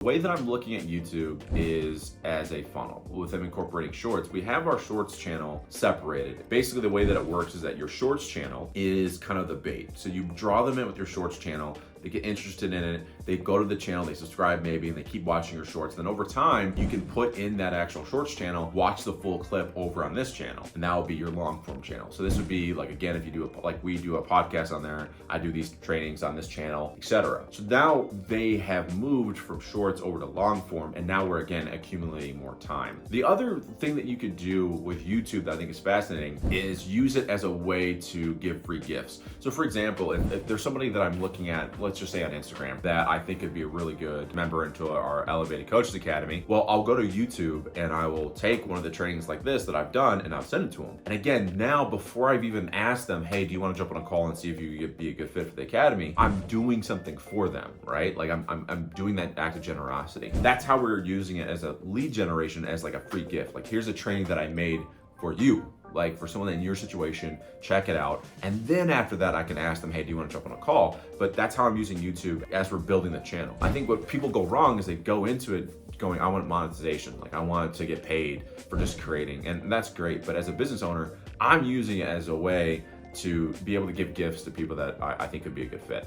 The way that I'm looking at YouTube is as a funnel. With them incorporating shorts, we have our shorts channel separated. Basically, the way that it works is that your shorts channel is kind of the bait. So you draw them in with your shorts channel, they get interested in it, they go to the channel, they subscribe maybe, and they keep watching your shorts. Then over time, you can put in that actual shorts channel, watch the full clip over on this channel, and that will be your long form channel. So this would be like, again, if you do like we do a podcast on there, I do these trainings on this channel, etc. So now they have moved from shorts over to long form, and now we're again accumulating more time. The other thing that you could do with YouTube that I think is fascinating is use it as a way to give free gifts. So for example, if there's somebody that I'm looking at, let's just say on Instagram, that I think could be a really good member into our Elevated Coaches Academy, well, I'll go to YouTube and I will take one of the trainings like this that I've done and I'll send it to them. And again, now before I've even asked them, hey, do you want to jump on a call and see if you could be a good fit for the Academy, I'm doing something for them, right? Like I'm doing that act of generosity. That's how we're using it as a lead generation, as like a free gift. Like, here's a training that I made for you, like for someone in your situation, check it out. And then after that, I can ask them, hey, do you want to jump on a call? But that's how I'm using YouTube as we're building the channel. I think what people go wrong is they go into it going, I want monetization. Like, I want to get paid for just creating. And that's great. But as a business owner, I'm using it as a way to be able to give gifts to people that I think could be a good fit.